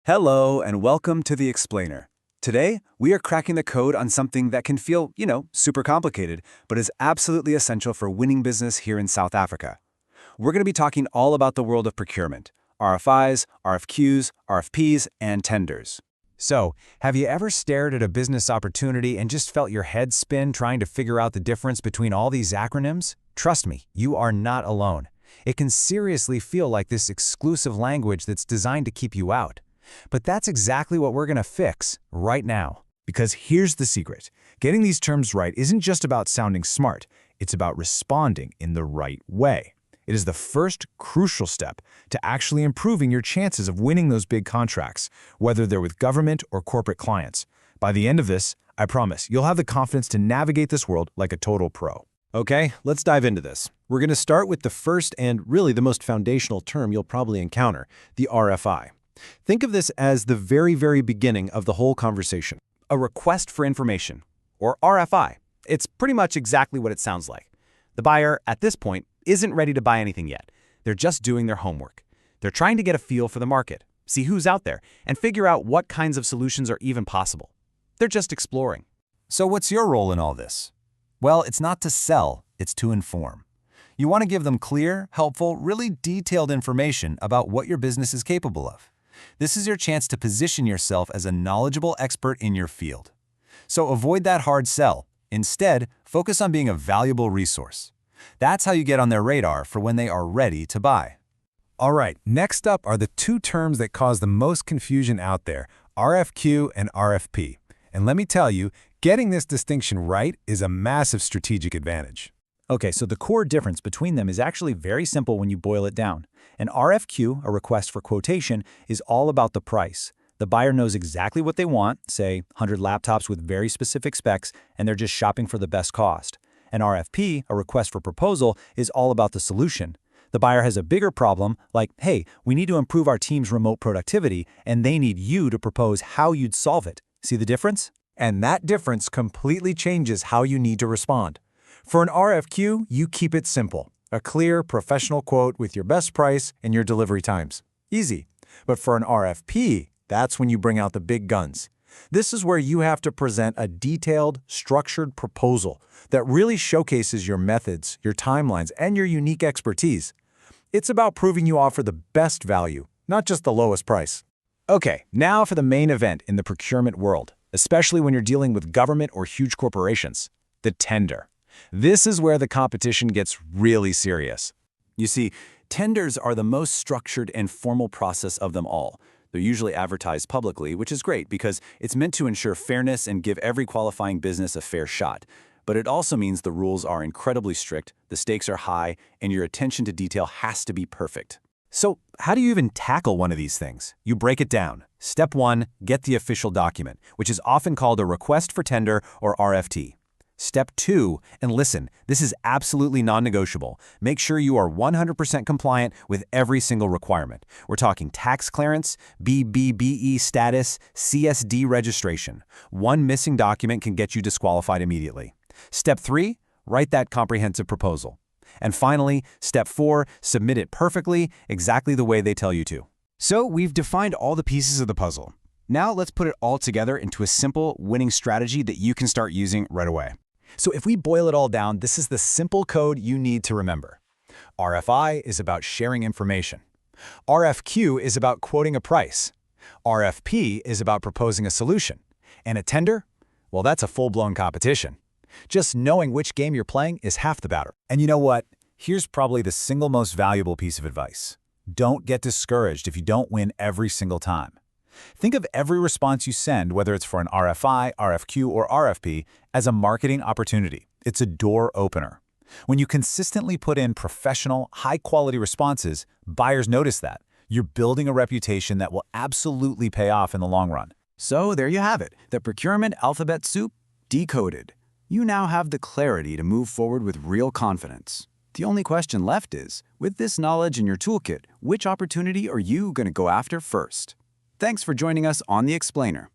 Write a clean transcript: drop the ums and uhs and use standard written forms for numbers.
Hello and welcome to The Explainer. Today, we are cracking the code on something that can feel, super complicated, but is absolutely essential for winning business here in South Africa. We're going to be talking all about the world of procurement, RFIs, RFQs, RFPs, and tenders. So, have you ever stared at a business opportunity and just felt your head spin trying to figure out the difference between all these acronyms? Trust me, you are not alone. It can seriously feel like this exclusive language that's designed to keep you out. But that's exactly what we're going to fix right now. Because here's the secret. Getting these terms right isn't just about sounding smart. It's about responding in the right way. It is the first crucial step to actually improving your chances of winning those big contracts, whether they're with government or corporate clients. By the end of this, I promise, you'll have the confidence to navigate this world like a total pro. Okay, let's dive into this. We're going to start with the first and really the most foundational term you'll probably encounter, the RFI. Think of this as the very beginning of the whole conversation. A request for information, or RFI. It's pretty much exactly what it sounds like. The buyer, at this point, isn't ready to buy anything yet. They're just doing their homework. They're trying to get a feel for the market, see who's out there, and figure out what kinds of solutions are even possible. They're just exploring. So what's your role in all this? Well, it's not to sell, it's to inform. You want to give them clear, helpful, really detailed information about what your business is capable of. This is your chance to position yourself as a knowledgeable expert in your field. So avoid that hard sell. Instead, focus on being a valuable resource. That's how you get on their radar for when they are ready to buy. All right, next up are the two terms that cause the most confusion out there, RFQ and RFP. And let me tell you, getting this distinction right is a massive strategic advantage. Okay, so the core difference between them is actually very simple when you boil it down. An RFQ, a request for quotation, is all about the price. The buyer knows exactly what they want, say 100 laptops with very specific specs, and they're just shopping for the best cost. An RFP, a request for proposal, is all about the solution. The buyer has a bigger problem, like, hey, we need to improve our team's remote productivity, and they need you to propose how you'd solve it. See the difference? And that difference completely changes how you need to respond. For an RFQ, you keep it simple. A clear, professional quote with your best price and your delivery times. Easy. But for an RFP, that's when you bring out the big guns. This is where you have to present a detailed, structured proposal that really showcases your methods, your timelines, and your unique expertise. It's about proving you offer the best value, not just the lowest price. Okay, now for the main event in the procurement world, especially when you're dealing with government or huge corporations, the tender. This is where the competition gets really serious. You see, tenders are the most structured and formal process of them all. They're usually advertised publicly, which is great because it's meant to ensure fairness and give every qualifying business a fair shot. But it also means the rules are incredibly strict, the stakes are high, and your attention to detail has to be perfect. So, how do you even tackle one of these things? You break it down. Step 1, get the official document, which is often called a request for tender or RFT. Step 2, and listen, this is absolutely non-negotiable. Make sure you are 100% compliant with every single requirement. We're talking tax clearance, BBBE status, CSD registration. One missing document can get you disqualified immediately. Step 3, write that comprehensive proposal. And finally, step 4, submit it perfectly, exactly the way they tell you to. So we've defined all the pieces of the puzzle. Now let's put it all together into a simple, winning strategy that you can start using right away. So if we boil it all down, this is the simple code you need to remember. RFI is about sharing information. RFQ is about quoting a price. RFP is about proposing a solution. And a tender? Well, that's a full-blown competition. Just knowing which game you're playing is half the battle. And you know what? Here's probably the single most valuable piece of advice. Don't get discouraged if you don't win every single time. Think of every response you send, whether it's for an RFI, RFQ, or RFP, as a marketing opportunity. It's a door opener. When you consistently put in professional, high-quality responses, buyers notice that. You're building a reputation that will absolutely pay off in the long run. So there you have it, the procurement alphabet soup decoded. You now have the clarity to move forward with real confidence. The only question left is, with this knowledge in your toolkit, which opportunity are you going to go after first? Thanks for joining us on The Explainer.